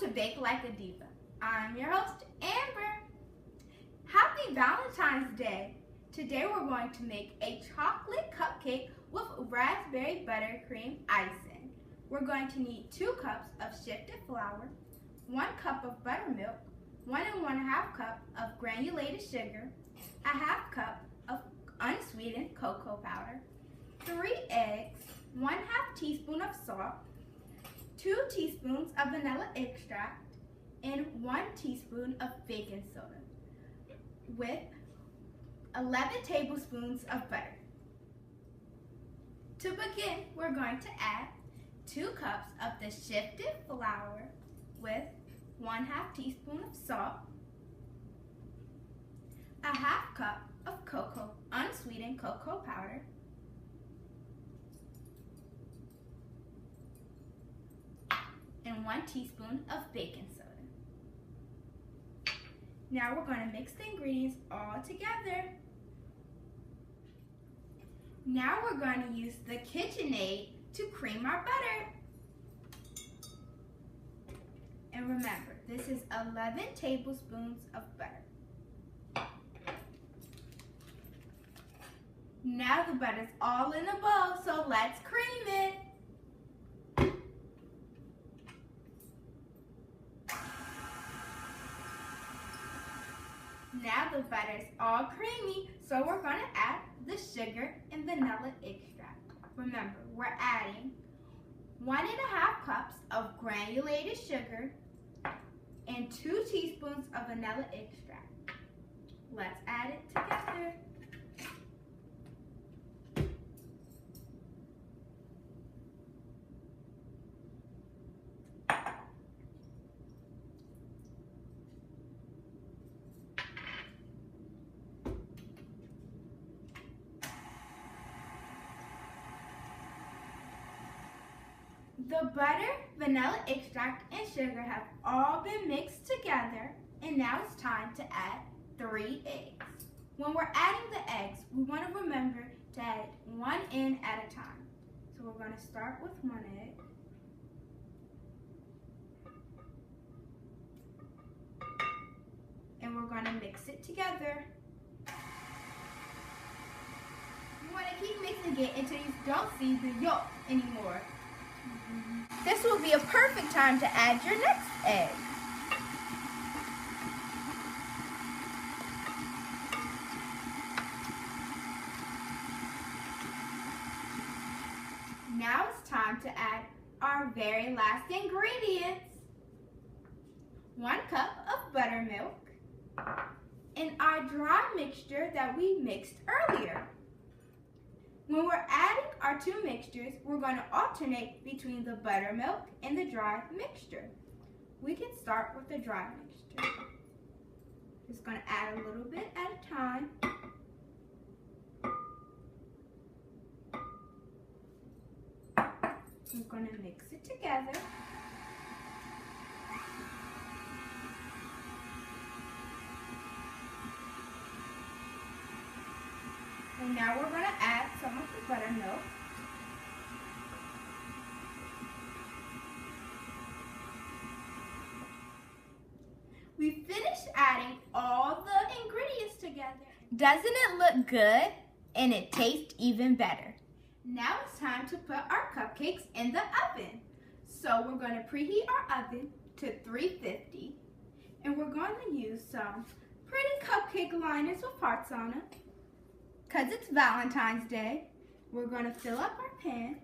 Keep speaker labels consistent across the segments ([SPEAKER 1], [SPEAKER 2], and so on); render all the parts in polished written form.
[SPEAKER 1] Welcome to Bake Like a Diva. I'm your host, Amber. Happy Valentine's Day. Today we're going to make a chocolate cupcake with raspberry buttercream icing. We're going to need 2 cups of sifted flour, 1 cup of buttermilk, 1 1/2 cup of granulated sugar, 1/2 cup of unsweetened cocoa powder, 3 eggs, 1/2 teaspoon of salt, 2 teaspoons of vanilla extract, and 1 teaspoon of baking soda, with 11 tablespoons of butter. To begin, we're going to add 2 cups of the sifted flour with 1/2 teaspoon of salt, 1/2 cup of unsweetened cocoa powder, and 1 teaspoon of baking soda. Now we're going to mix the ingredients all together. Now we're going to use the KitchenAid to cream our butter. And remember, this is 11 tablespoons of butter. Now the butter's all in a bowl, so let's cream it. Now the butter is all creamy, so we're going to add the sugar and vanilla extract. Remember, we're adding 1.5 cups of granulated sugar and 2 teaspoons of vanilla extract. Let's add it together. The butter, vanilla extract, and sugar have all been mixed together, and now it's time to add 3 eggs. When we're adding the eggs, we want to remember to add 1 in at a time. So we're going to start with 1 egg. And we're going to mix it together. You want to keep mixing it until you don't see the yolk anymore. This will be a perfect time to add your next egg. Now it's time to add our very last ingredients. 1 cup of buttermilk and our dry mixture that we mixed earlier. When we're adding our 2 mixtures, we're going to alternate between the buttermilk and the dry mixture. We can start with the dry mixture. Just going to add a little bit at a time. We're going to mix it together. And now we're going to add some of the buttermilk. We finished adding all the ingredients together. Doesn't it look good? And it tastes even better. Now it's time to put our cupcakes in the oven. So we're going to preheat our oven to 350. And we're going to use some pretty cupcake liners with hearts on them. Because it's Valentine's Day, we're going to fill up our pan.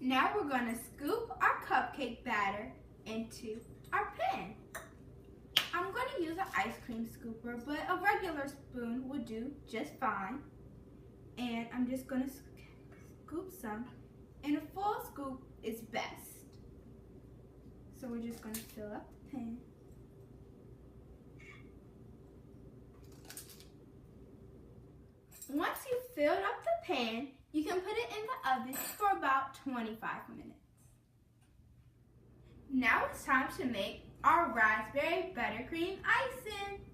[SPEAKER 1] Now we're going to scoop our cupcake batter into our pan. I'm going to use an ice cream scooper, but a regular spoon would do just fine. And I'm just going to scoop some, and a full scoop is best. So we're just going to fill up the pan. Once you've filled up the pan, you can put it in the oven for about 25 minutes. Now it's time to make our raspberry buttercream icing.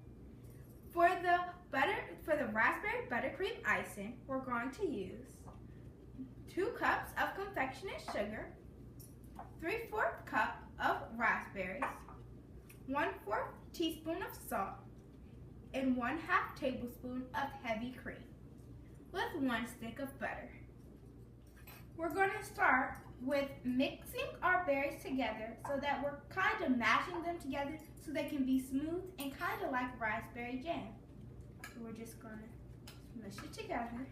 [SPEAKER 1] For the raspberry buttercream icing, we're going to use 2 cups of confectionate sugar, 3/4 cup of raspberries, 1/4 teaspoon of salt, and 1/2 tablespoon of heavy cream with 1 stick of butter. We're going to start with mixing our berries together so that we're kind of mashing them together so they can be smooth and kind of like raspberry jam. So we're just going to smush it together.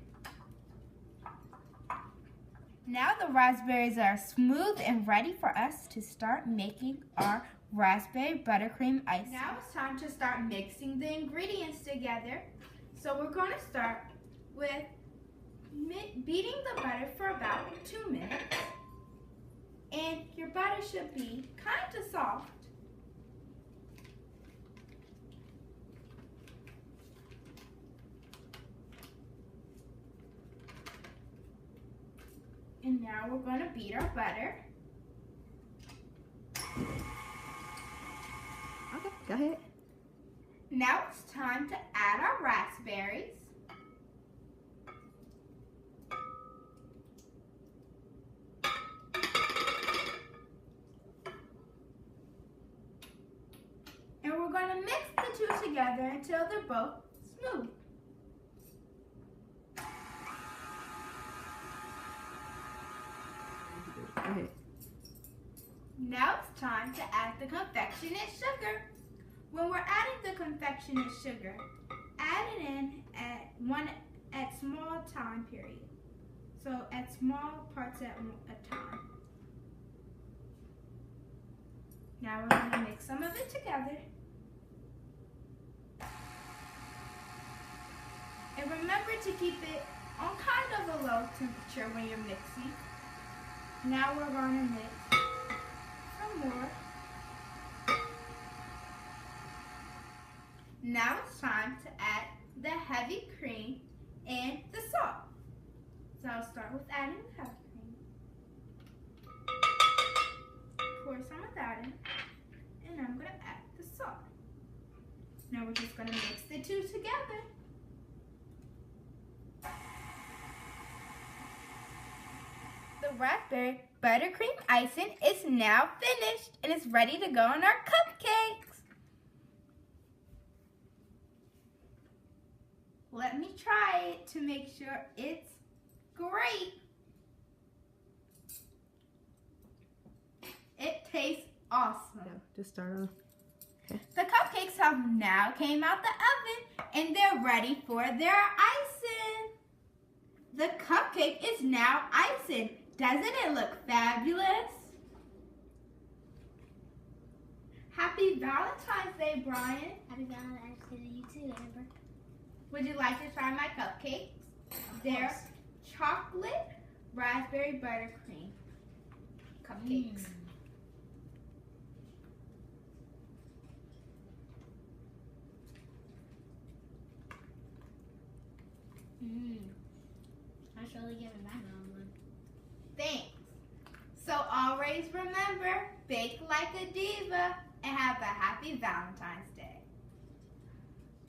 [SPEAKER 1] Now the raspberries are smooth and ready for us to start making our raspberry buttercream icing. Now it's time to start mixing the ingredients together. So we're going to start with beating the butter for about 2 minutes. And your butter should be kind of soft. And now we're going to beat our butter.
[SPEAKER 2] Okay, go ahead.
[SPEAKER 1] Now it's time to add our raspberries. And we're going to mix the two together until they're both smooth.
[SPEAKER 2] Go ahead.
[SPEAKER 1] Now it's time to add the confectionate sugar. When we're adding the confectionate sugar, add it in at small time period. So at small parts at a time. Now we're going to mix some of it together. And remember to keep it on kind of a low temperature when you're mixing. Now we're going to mix some more. Now it's time to add the heavy cream and the salt. So I'll start with adding the heavy cream. Pour some of that in. And I'm going to add the salt. Now we're just going to mix the two together. The raspberry buttercream icing is now finished and is ready to go on our cupcakes. Let me try it to make sure it's great. It tastes awesome.
[SPEAKER 2] No, just start off. Okay.
[SPEAKER 1] The cupcakes have now came out the oven and they're ready for their icing. The cupcake is now icing. Doesn't it look fabulous? Happy Valentine's Day, Brian.
[SPEAKER 3] Happy Valentine's Day to you too, Amber.
[SPEAKER 1] Would you like to try my cupcakes? They're chocolate raspberry buttercream cupcakes.
[SPEAKER 3] That's really giving my mom one.
[SPEAKER 1] Thanks. So always remember, bake like a diva and have a happy Valentine's Day.